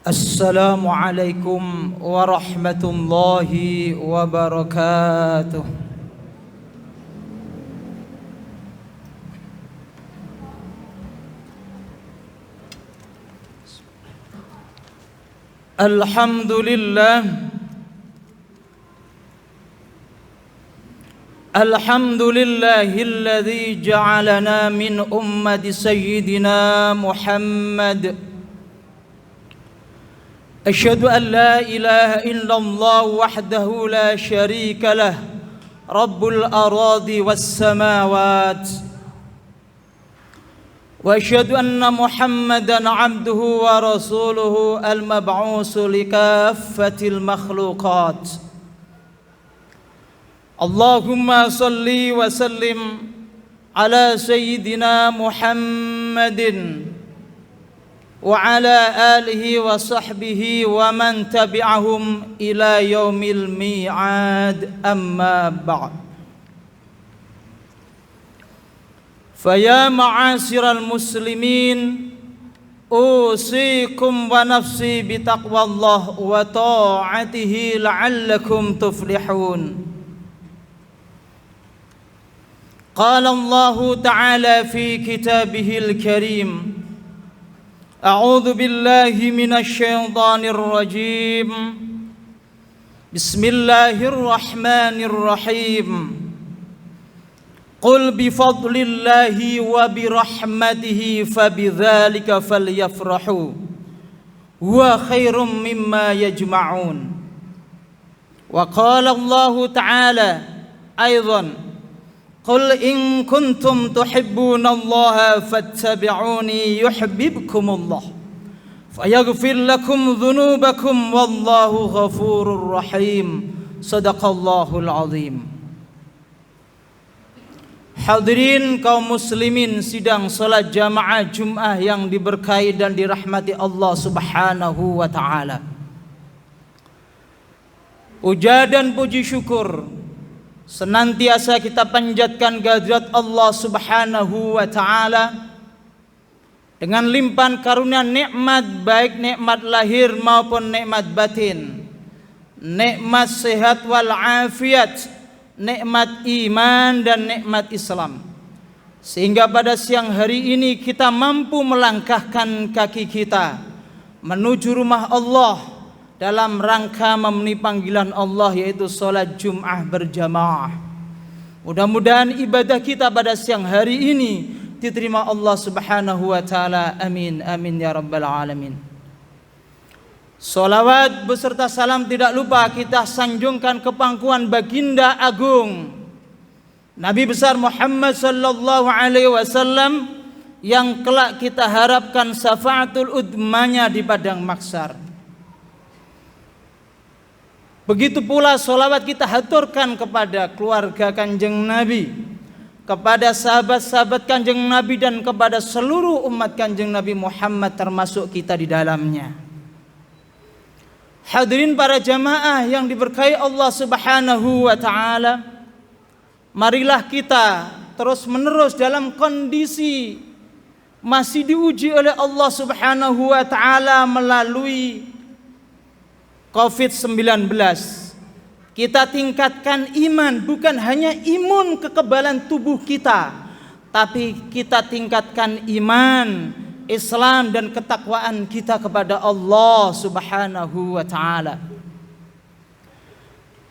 Assalamualaikum warahmatullahi wabarakatuh. Alhamdulillah, alhamdulillahilladzi ja'alana min ummati sayyidina Muhammad. أشهد أن لا إله إلا الله وحده لا شريك له رب الأراضي والسماوات وأشهد أن محمدا عبده ورسوله المبعوث لكافة المخلوقات اللهم صل وسلم على سيدنا محمد وعلى آله وصحبه ومن تبعهم إلى يوم الميعاد أما بعد فيا معاشر المسلمين أوصيكم ونفسي بتقوى الله وطاعته لعلكم تفلحون قال الله تعالى في كتابه الكريم أعوذ بالله من الشيطان الرجيم بسم الله الرحمن الرحيم قل بفضل الله وبرحمته فبذلك فليفرحوا هو خير مما يجمعون وقال الله تعالى أيضا قل إن كنتم تحبون الله فاتبعوني يحببكم الله فيغفر لكم ذنوبكم والله غفور رحيم صدق الله العظيم. Hadirin kaum muslimin sidang salat jamaah Jum'ah yang diberkahi dan dirahmati Allah Subhanahu wa taala. Puja dan puji syukur senantiasa kita panjatkan kehadirat Allah Subhanahu wa taala dengan limpahan karunia nikmat, baik nikmat lahir maupun nikmat batin, nikmat sehat wal afiat, nikmat iman dan nikmat Islam, sehingga pada siang hari ini kita mampu melangkahkan kaki kita menuju rumah Allah dalam rangka memenuhi panggilan Allah, yaitu sholat Jum'ah berjamaah. Mudah-mudahan ibadah kita pada siang hari ini diterima Allah Subhanahu wa taala. Amin amin ya rabbal alamin. Salawat beserta salam tidak lupa kita sanjungkan ke pangkuan baginda agung Nabi besar Muhammad sallallahu alaihi wasallam yang kelak kita harapkan syafaatul udmanya di padang mahsyar. Begitu pula sholawat kita haturkan kepada keluarga Kanjeng Nabi, kepada sahabat-sahabat Kanjeng Nabi, dan kepada seluruh umat Kanjeng Nabi Muhammad termasuk kita di dalamnya. Hadirin para jamaah yang diberkahi Allah Subhanahu wa taala, marilah kita terus menerus dalam kondisi masih diuji oleh Allah Subhanahu wa taala melalui COVID-19. Kita tingkatkan iman, bukan hanya imun kekebalan tubuh kita, tapi kita tingkatkan iman, Islam dan ketakwaan kita kepada Allah Subhanahu wa taala.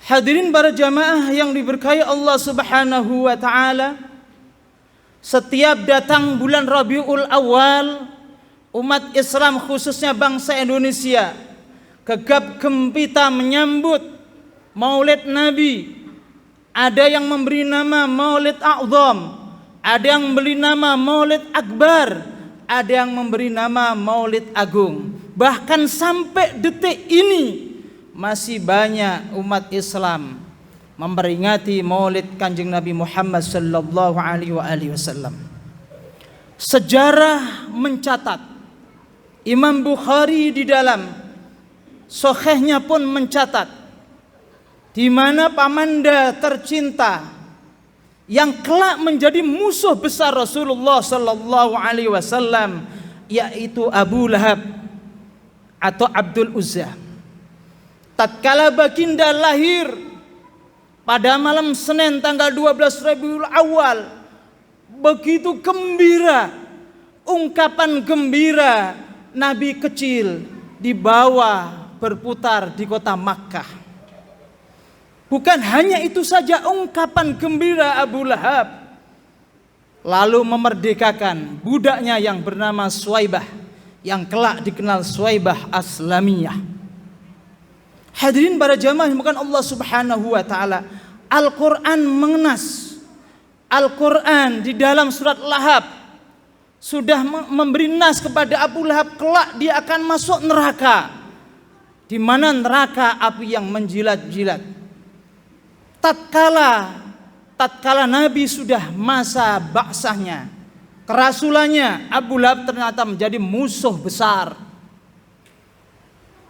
Hadirin para jamaah yang diberkahi Allah Subhanahu wa taala, setiap datang bulan Rabiul Awal, umat Islam khususnya bangsa Indonesia gegap gempita menyambut Maulid Nabi. Ada yang memberi nama Maulid A'zam, ada yang memberi nama Maulid Akbar, ada yang memberi nama Maulid Agung. Bahkan sampai detik ini masih banyak umat Islam memperingati Maulid Kanjeng Nabi Muhammad sallallahu alaihi wasallam. Sejarah mencatat, Imam Bukhari di dalam Sahihnya pun mencatat di mana pamanda tercinta yang kelak menjadi musuh besar Rasulullah sallallahu alaihi wasallam, yaitu Abu Lahab, atau Abdul Uzza. Tatkala baginda lahir pada malam Senin tanggal 12 Rabiul Awal, begitu gembira, ungkapan gembira Nabi kecil dibawa berputar di kota Makkah. Bukan hanya itu saja ungkapan gembira Abu Lahab, lalu memerdekakan budaknya yang bernama Suwaibah, yang kelak dikenal Suwaibah Aslamiyah. Hadirin para jamaah yang bukan Allah Subhanahu wa taala, Al-Qur'an mengenas. Al-Qur'an di dalam surat Lahab sudah memberi nas kepada Abu Lahab, kelak dia akan masuk neraka, di mana neraka api yang menjilat-jilat. Tatkala Nabi sudah masa ba'sahnya, kerasulannya, Abu Lahab ternyata menjadi musuh besar,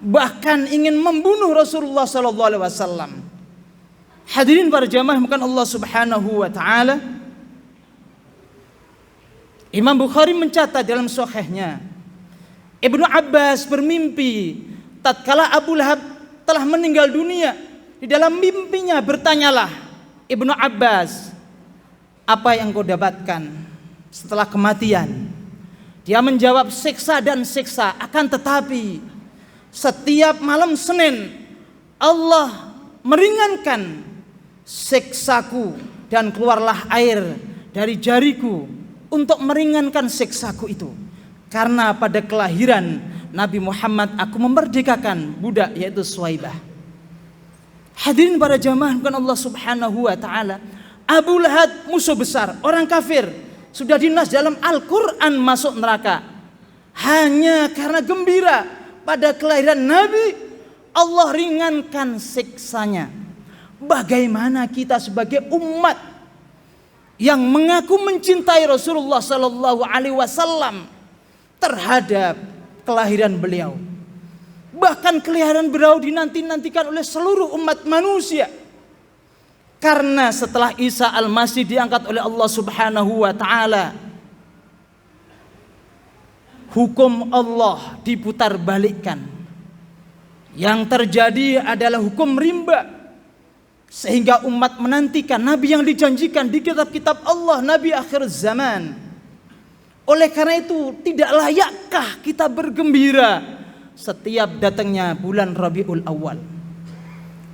bahkan ingin membunuh Rasulullah sallallahu alaihi wasallam. Hadirin para jamaah bukan Allah Subhanahu wa taala, Imam Bukhari mencatat dalam sahihnya, Ibnu Abbas bermimpi tatkala Abu Lahab telah meninggal dunia. Di dalam mimpinya bertanyalah Ibnu Abbas, apa yang kau dapatkan setelah kematian? Dia menjawab, siksa dan siksa. Akan tetapi setiap malam Senin Allah meringankan siksaku dan keluarlah air dari jariku untuk meringankan siksaku itu. Karena pada kelahiran Nabi Muhammad aku memerdekakan budak yaitu Suwaibah. Hadirin para jamaah bukan Allah Subhanahu wa taala, Abu Lahab musuh besar, orang kafir, sudah dinas dalam Al-Qur'an masuk neraka. Hanya karena gembira pada kelahiran Nabi, Allah ringankan siksanya. Bagaimana kita sebagai umat yang mengaku mencintai Rasulullah sallallahu alaihi wasallam terhadap kelahiran beliau? Bahkan kelahiran beliau dinanti-nantikan oleh seluruh umat manusia. Karena setelah Isa Al-Masih diangkat oleh Allah Subhanahu wa taala, hukum Allah diputarbalikkan. Yang terjadi adalah hukum rimba, sehingga umat menantikan Nabi yang dijanjikan di kitab-kitab Allah, Nabi akhir zaman. Oleh karena itu tidak layakkah kita bergembira setiap datangnya bulan Rabiul Awal?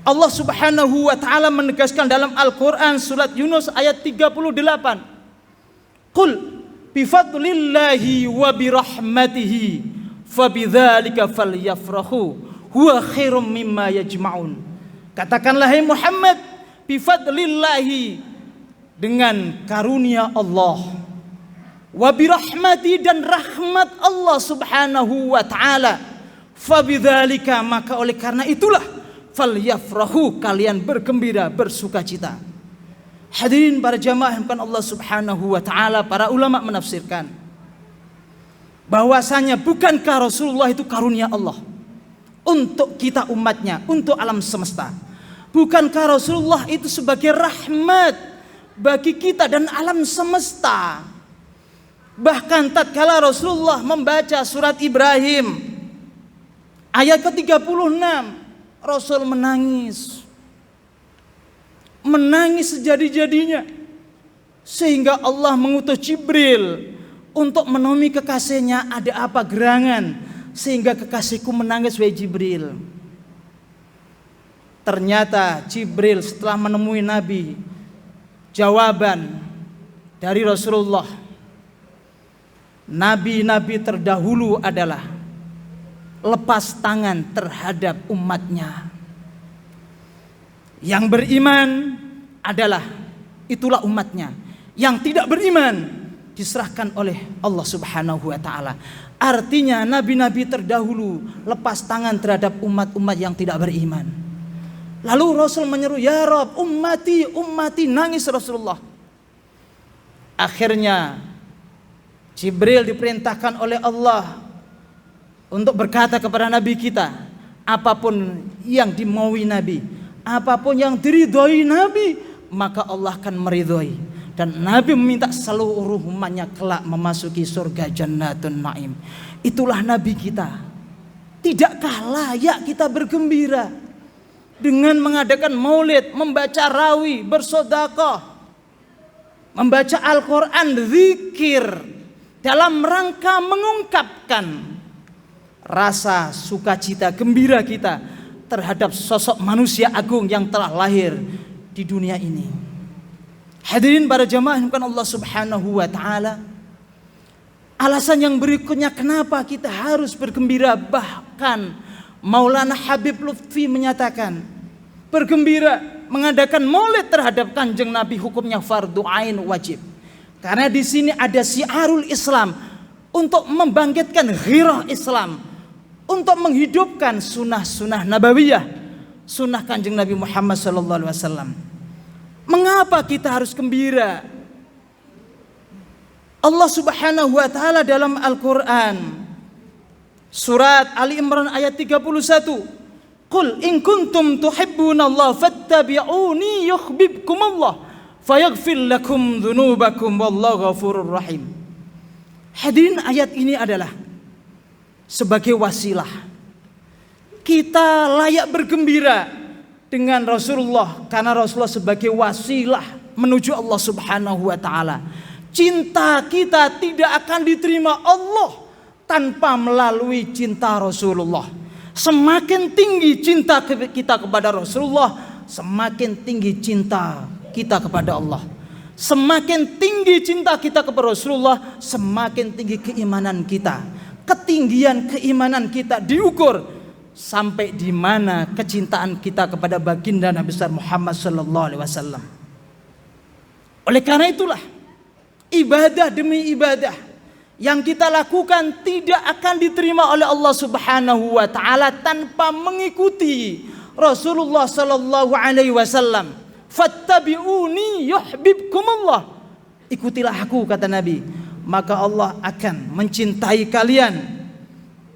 Allah Subhanahu wa taala menegaskan dalam Al-Qur'an surat Yunus ayat 38, Qul bifadlillahi wa birahmatihi fabidzalika falyafrahu huwa khairum mimma yajma'un. Katakanlah hai Muhammad, bifadlillahi, dengan karunia Allah, wa birahmati, dan rahmat Allah Subhanahu wa taala, fabidzalika, maka oleh karena itulah, falyafrahu, kalian bergembira, bersukacita. Hadirin para jamaah bukan Allah Subhanahu wa taala, para ulama menafsirkan bahwasanya bukankah Rasulullah itu karunia Allah untuk kita umatnya, untuk alam semesta? Bukankah Rasulullah itu sebagai rahmat bagi kita dan alam semesta? Bahkan tatkala Rasulullah membaca surat Ibrahim ayat ke-36, Rasul menangis sejadi-jadinya, sehingga Allah mengutus Jibril untuk menemui kekasihnya. Ada apa gerangan sehingga kekasihku menangis, wahai Jibril? Ternyata Jibril setelah menemui Nabi, jawaban dari Rasulullah, nabi-nabi terdahulu adalah lepas tangan terhadap umatnya. Yang beriman adalah itulah umatnya. Yang tidak beriman diserahkan oleh Allah Subhanahu wa taala. Artinya nabi-nabi terdahulu lepas tangan terhadap umat-umat yang tidak beriman. Lalu Rasul menyeru, ya Rabb, ummati, ummati, nangis Rasulullah. Akhirnya Jibril diperintahkan oleh Allah untuk berkata kepada Nabi kita, apapun yang dimaui Nabi, apapun yang diridhoi Nabi, maka Allah akan meridhoi. Dan Nabi meminta seluruh umatnya kelak memasuki surga Jannatun Naim. Itulah Nabi kita. Tidakkah layak kita bergembira dengan mengadakan maulid, membaca rawi, bersedekah, membaca Al-Quran, zikir, dalam rangka mengungkapkan rasa sukacita, gembira kita terhadap sosok manusia agung yang telah lahir di dunia ini. Hadirin para jamaah yang Allah Subhanahu wa taala, alasan yang berikutnya kenapa kita harus bergembira, bahkan Maulana Habib Lutfi menyatakan bergembira mengadakan maulid terhadap Kanjeng Nabi hukumnya fardu ain wajib. Karena di sini ada syiarul Islam untuk membangkitkan ghirah Islam, untuk menghidupkan sunnah-sunnah nabawiyah, sunnah Kanjeng Nabi Muhammad SAW. Mengapa kita harus gembira? Allah Subhanahu wa taala dalam Al-Qur'an surat Ali Imran ayat 31, "Qul in kuntum tuhibbunallaha fattabi'uni yuhibbukumullah fayaghfir lakum dzunubakum wallahu ghafurur rahim." Hadirin, ayat ini adalah sebagai wasilah kita layak bergembira dengan Rasulullah, karena Rasulullah sebagai wasilah menuju Allah Subhanahu wa taala. Cinta kita tidak akan diterima Allah tanpa melalui cinta Rasulullah. Semakin tinggi cinta kita kepada Rasulullah, semakin tinggi cinta kita kepada Allah. Semakin tinggi cinta kita kepada Rasulullah, semakin tinggi keimanan kita. Ketinggian keimanan kita diukur sampai di mana kecintaan kita kepada baginda Nabi besar Muhammad sallallahu alaihi wasallam. Oleh karena itulah, ibadah demi ibadah yang kita lakukan tidak akan diterima oleh Allah Subhanahu wa taala tanpa mengikuti Rasulullah sallallahu alaihi wasallam. Fattabi'uni yuhibbukumullah. Ikutilah aku, kata Nabi, maka Allah akan mencintai kalian.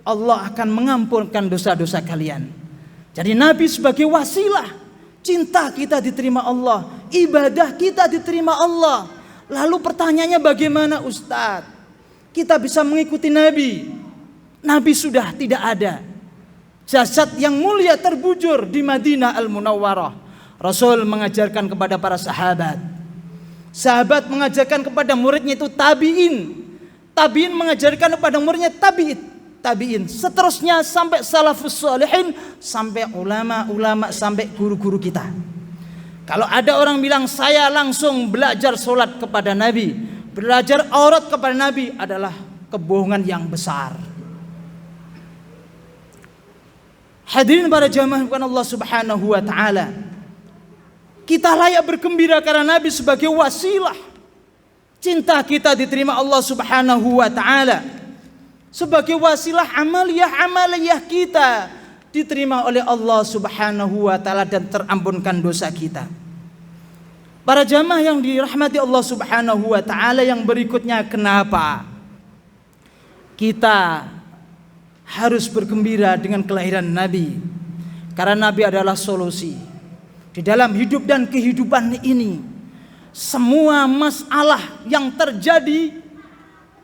Allah akan mengampunkan dosa-dosa kalian. Jadi Nabi sebagai wasilah, cinta kita diterima Allah, ibadah kita diterima Allah. Lalu pertanyaannya, bagaimana Ustadz kita bisa mengikuti Nabi? Nabi sudah tidak ada, jasad yang mulia terbujur di Madinah Al-Munawwarah. Rasul mengajarkan kepada para sahabat, sahabat mengajarkan kepada muridnya itu tabi'in, tabi'in mengajarkan kepada muridnya tabi'in, seterusnya sampai salafus sholihin, sampai ulama-ulama, sampai guru-guru kita. Kalau ada orang bilang saya langsung belajar sholat kepada Nabi, belajar aurat kepada Nabi, adalah kebohongan yang besar. Hadirin para jamaah bukan Allah Subhanahu wa taala, kita layak bergembira karena Nabi sebagai wasilah. Cinta kita diterima Allah Subhanahu wa taala. Sebagai wasilah amaliyah kita diterima oleh Allah Subhanahu wa taala dan terampunkan dosa kita. Para jamaah yang dirahmati Allah Subhanahu wa taala, yang berikutnya kenapa kita harus bergembira dengan kelahiran Nabi? Karena Nabi adalah solusi di dalam hidup dan kehidupan ini. Semua masalah yang terjadi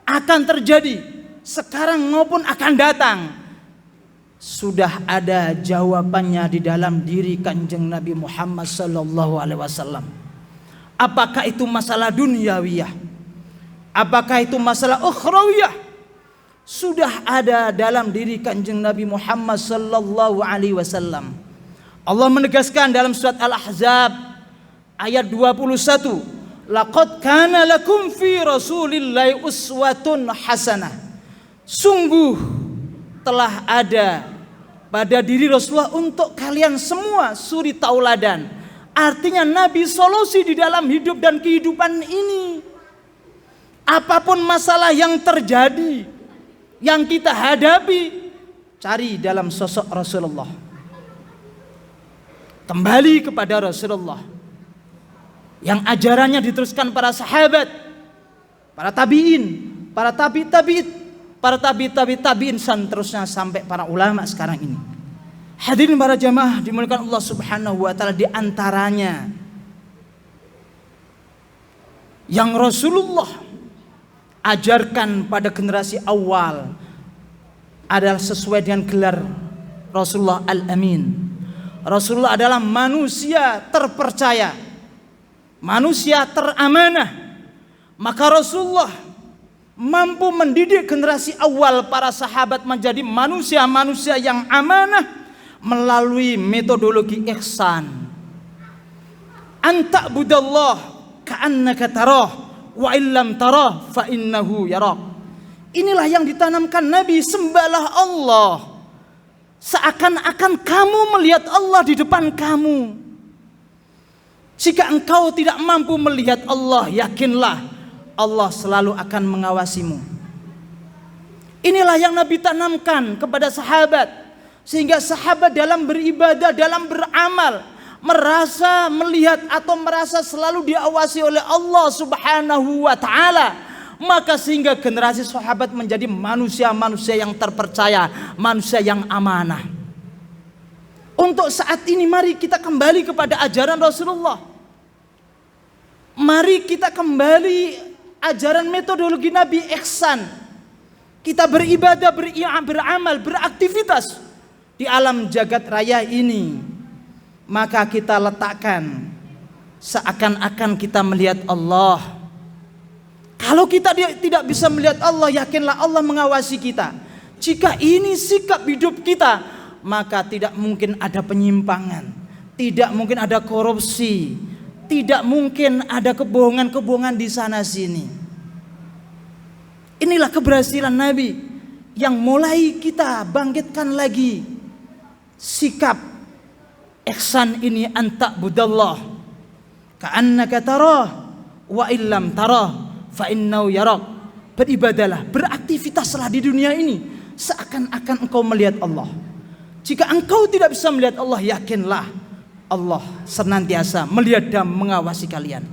akan terjadi sekarang maupun akan datang, sudah ada jawabannya di dalam diri Kanjeng Nabi Muhammad sallallahu alaihi wasallam. Apakah itu masalah dunyawiyah, apakah itu masalah ukhrawiyah, sudah ada dalam diri Kanjeng Nabi Muhammad sallallahu alaihi wasallam. Allah menegaskan dalam surat Al-Ahzab ayat 21, laqad kana lakum fi rasulillahi uswatun hasanah. Sungguh telah ada pada diri Rasulullah untuk kalian semua suri tauladan. Artinya Nabi solusi di dalam hidup dan kehidupan ini. Apapun masalah yang terjadi, yang kita hadapi, cari dalam sosok Rasulullah. Kembali kepada Rasulullah yang ajarannya diteruskan para sahabat, para tabi'in, para tabi'in seterusnya sampai para ulama sekarang ini. Hadirin para jamaah dimuliakan Allah Subhanahu wa taala, di antaranya yang Rasulullah ajarkan pada generasi awal adalah sesuai dengan gelar Rasulullah Al-Amin. Rasulullah adalah manusia terpercaya, manusia teramanah. Maka Rasulullah mampu mendidik generasi awal para sahabat menjadi manusia-manusia yang amanah melalui metodologi ihsan. Anta budallah ka'annaka tarah wa illam tarah fa innahu yarak. Inilah yang ditanamkan Nabi, sembahlah Allah seakan-akan kamu melihat Allah di depan kamu. Jika engkau tidak mampu melihat Allah, yakinlah Allah selalu akan mengawasimu. Inilah yang Nabi tanamkan kepada sahabat, sehingga sahabat dalam beribadah, dalam beramal, merasa melihat atau merasa selalu diawasi oleh Allah Subhanahu wa ta'ala. Maka sehingga generasi sahabat menjadi manusia-manusia yang terpercaya, manusia yang amanah. Untuk saat ini mari kita kembali kepada ajaran Rasulullah. Mari kita kembali ajaran metodologi Nabi ihsan. Kita beribadah, beramal, beraktivitas di alam jagat raya ini. Maka kita letakkan seakan-akan kita melihat Allah. Kalau kita tidak bisa melihat Allah, yakinlah Allah mengawasi kita. Jika ini sikap hidup kita, maka tidak mungkin ada penyimpangan, tidak mungkin ada korupsi, tidak mungkin ada kebohongan-kebohongan di sana sini. Inilah keberhasilan Nabi yang mulai kita bangkitkan lagi. Sikap ihsan ini, anta budallah ka'annaka tarah wa illam tarah fa innau yarak. Beribadahlah, beraktivitaslah di dunia ini seakan-akan engkau melihat Allah. Jika engkau tidak bisa melihat Allah, yakinlah Allah senantiasa melihat dan mengawasi kalian.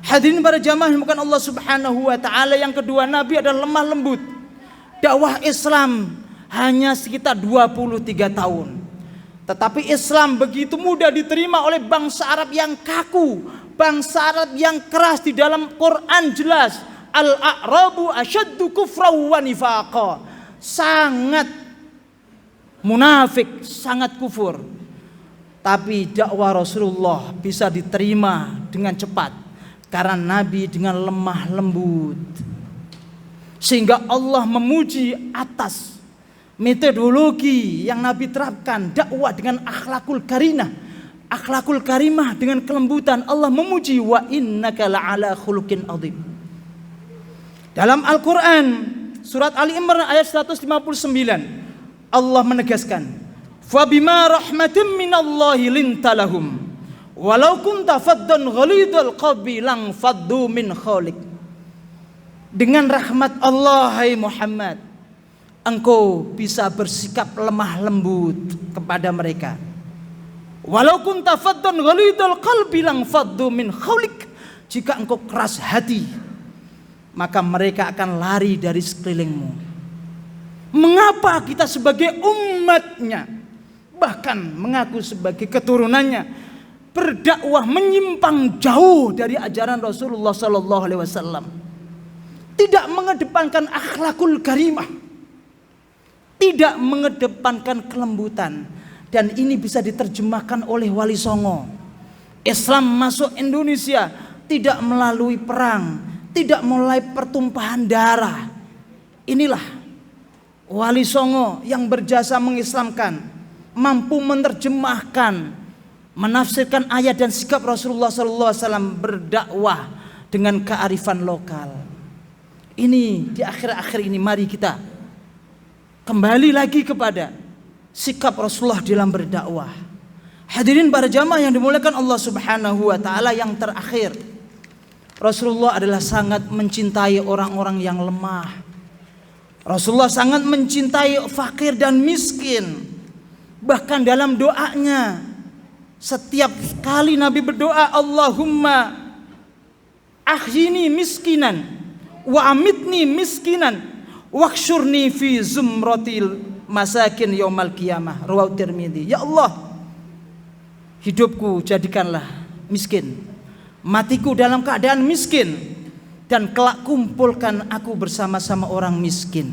Hadirin para jamaah bukan Allah Subhanahu wa ta'ala. Yang kedua, Nabi adalah lemah lembut. Dakwah Islam hanya sekitar 23 tahun. Tetapi Islam begitu mudah diterima oleh bangsa Arab yang kaku, bangsa Arab yang keras. Di dalam Quran jelas, al-a'rabu asyaddu kufran wa nifaqa. Sangat munafik, sangat kufur. Tapi dakwah Rasulullah bisa diterima dengan cepat karena Nabi dengan lemah lembut. Sehingga Allah memuji atas metodologi yang Nabi terapkan, dakwah dengan akhlakul karimah. Akhlakul karimah dengan kelembutan. Allah memuji, wa innaka la'ala khuluqin adzim. Dalam Al-Quran surat Ali Imran ayat 159, Allah menegaskan, fa bima rahmatin minallahi lintalahum walau kunta faddan ghalidul qalbi lang faddu min khalik. Dengan rahmat Allah, hai Muhammad, engkau bisa bersikap lemah lembut kepada mereka. Walau kunta faddan ghalidul qalbi lang faddu min khalik. Jika engkau keras hati, maka mereka akan lari dari sekelilingmu. Mengapa kita sebagai umatnya, bahkan mengaku sebagai keturunannya, berdakwah menyimpang jauh dari ajaran Rasulullah sallallahu alaihi wasallam? Tidak mengedepankan akhlakul karimah, tidak mengedepankan kelembutan. Dan ini bisa diterjemahkan oleh Wali Songo. Islam masuk Indonesia tidak melalui perang, tidak melalui pertumpahan darah. Inilah Wali Songo yang berjasa mengislamkan, mampu menerjemahkan, menafsirkan ayat dan sikap Rasulullah SAW, berdakwah dengan kearifan lokal. Ini di akhir-akhir ini mari kita kembali lagi kepada sikap Rasulullah dalam berdakwah. Hadirin para jamaah yang dimuliakan Allah Subhanahu wa ta'ala, yang terakhir, Rasulullah adalah sangat mencintai orang-orang yang lemah. Rasulullah sangat mencintai fakir dan miskin. Bahkan dalam doanya, setiap kali Nabi berdoa, Allahumma ahyini miskinan wa amitni miskinan wakshurni fi zumratil masakin yaumal qiyamah. Rawahu Tirmidzi. Ya Allah, hidupku jadikanlah miskin, matiku dalam keadaan miskin, dan kelak kumpulkan aku bersama-sama orang miskin.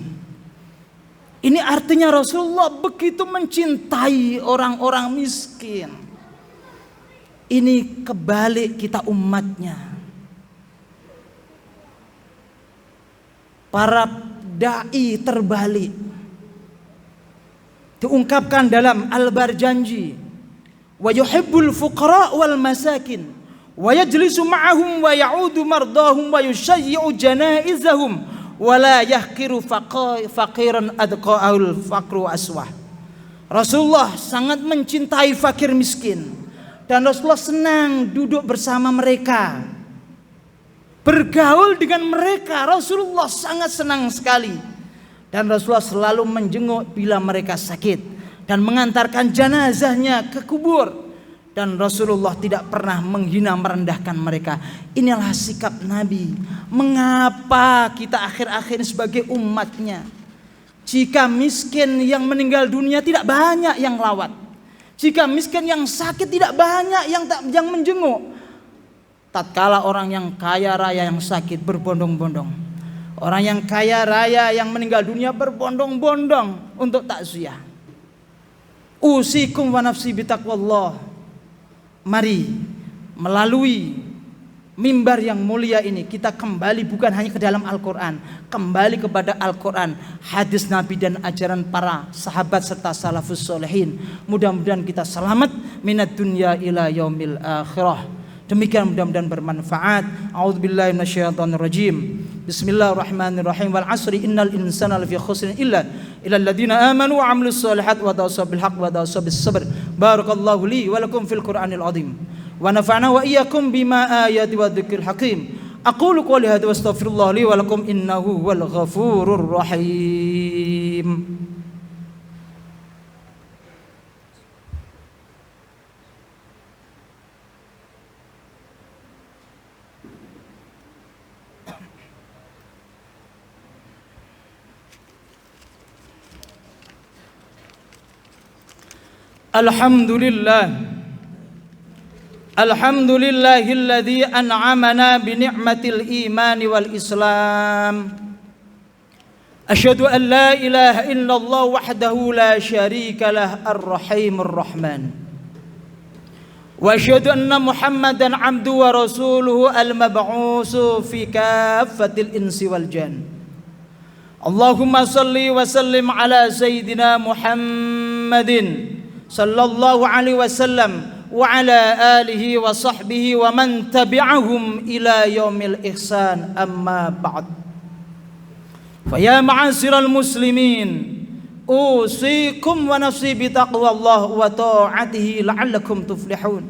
Ini artinya Rasulullah begitu mencintai orang-orang miskin. Ini kebalik kita umatnya. Para dai terbalik. Diungkapkan dalam Al-Barjanji, wa yuhibbul fuqara wal masakin wa yajlisu ma'ahum wa ya'udu mardahum wa yushayyi'u janaizahum wa la yahqiru faqiran adqa'ul faqru aswah. Rasulullah sangat mencintai fakir miskin dan Rasulullah senang duduk bersama mereka, bergaul dengan mereka. Rasulullah sangat senang sekali. Dan Rasulullah selalu menjenguk bila mereka sakit dan mengantarkan jenazahnya ke kubur. Dan Rasulullah tidak pernah menghina merendahkan mereka. Inilah sikap Nabi. Mengapa kita akhir-akhir sebagai umatnya, jika miskin yang meninggal dunia tidak banyak yang rawat, jika miskin yang sakit tidak banyak yang menjenguk, tatkala orang yang kaya raya yang sakit berbondong-bondong, orang yang kaya raya yang meninggal dunia berbondong-bondong untuk takziah. Usikum wa nafsi bitaqwallah. Mari melalui mimbar yang mulia ini kita kembali bukan hanya ke dalam Al-Quran, kembali kepada Al-Quran, hadis Nabi dan ajaran para sahabat serta salafus solehin. Mudah-mudahan kita selamat minad dunya ila yaumil akhirah. Demikian mudah-mudahan bermanfaat. A'udzubillahi minasyaitonir rajim. Bismillahirrahmanirrahim. Wal 'asri innal insana lafi khusrin illa alladziina aamanu wa 'amilus shalihaati wa tawassaw bil haqqi wa tawassaw bis sabr. Barakallahu li wa lakum fil Qur'anil 'azim. Wa nafa'na wa iyyakum bima ayati wa dzikril hakim. Aqulu qouli hadza wa astaghfirullah li wa lakum innahu wal ghafurur rahim. Alhamdulillahilladzi an'amana bi ni'matil iman wal islam. Asyhadu an la ilaha illallah wahdahu la syarika lah ar-rahimur rahman. Wa asyhadu anna Muhammadan 'abduhu wa rasuluhu al-mab'usu fi kaffatil insi wal jan. Allahumma salli wa sallim ala sayyidina Muhammadin sallallahu alaihi wasallam wa ala alihi wa sahbihi wa man tabi'ahum ila yaumil ihsan, amma ba'd. Fa ya ma'asyiral muslimin, usikum wa nafsi bi taqwallah wa ta'atihi la'allakum tuflihun.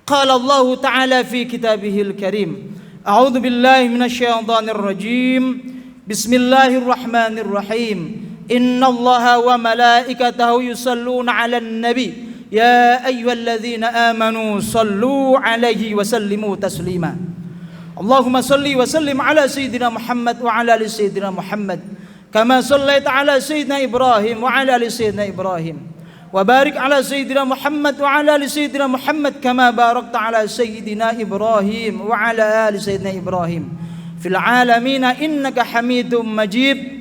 Qala Allah ta'ala fi kitabihil karim, a'udzu billahi minasyaitonir rajim. Bismillahirrahmanirrahim. Inna Allaha wa malaikatahu yusalluna 'alan nabi ya ayyuhalladzina amanu sallu 'alaihi wa sallimu taslima. Allahumma salli wa sallim ala sayyidina Muhammad wa ala ali sayyidina Muhammad kama sallaita ala sayyidina Ibrahim wa ala ali sayyidina Ibrahim wa barik ala sayyidina Muhammad wa ala ali sayyidina Muhammad kama barakta ala sayyidina Ibrahim wa ala ali sayyidina Ibrahim fil alamin innaka Hamidum Majid.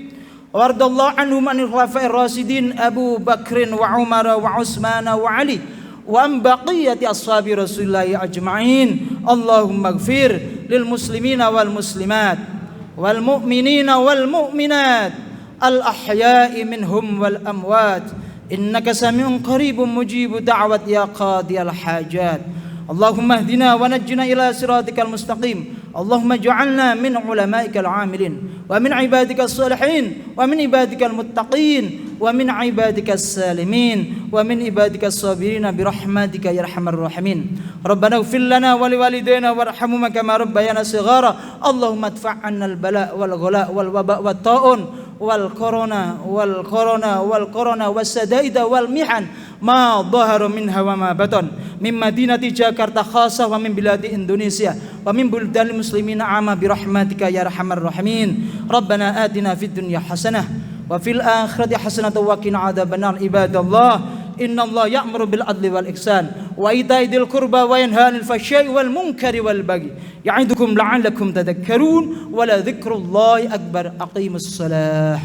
Wardallahu anhum anil khulafa'ir rasyidin Abu Bakrin wa Umar wa Utsman wa Ali wa an baqiyati ashabi Rasulillah ajma'in. Allahumma ighfir lil muslimina wal muslimat wal mu'minina wal mu'minat al ahya'i minhum wal amwat innaka sami'un qaribun mujibu da'wat ya qadiyal hajat. Allahumma ihdina wa najjina ila siratikal mustaqim. Allahumma ij'alna min ulama'ikal 'amilin wa min ibadikas salihin wa min ibadikal muttaqin wa min ibadikas salimin wa min ibadikas sabirin bi rahmatika ya arhamar rahimin. Rabbana ighfir lana wa liwalidayna warhamhuma kama rabbayana shighara. Allahumma adfa' 'anna al-bala' wal ghala' wal waba' wat ta'un wal corona was-sadaida wal mihan ma dhahara minha wa ma batan min madinati Jakarta khassah wa min biladi Indonesia wa min buldanil muslimina amma bi rahmatika ya arhamar rahimin. Rabbana atina fid dunya hasanah wa fil akhirati hasanah wa qina adzabannar. Ibadallah, innallaha ya'muru bil adli wal ihsan wa ita'i dzil qurba wa yanha 'anil fahsya'i wal munkari wal baghi ya'idukum la'allakum tadhakkarun wa la dzikrullahi akbar. Aqimus shalah.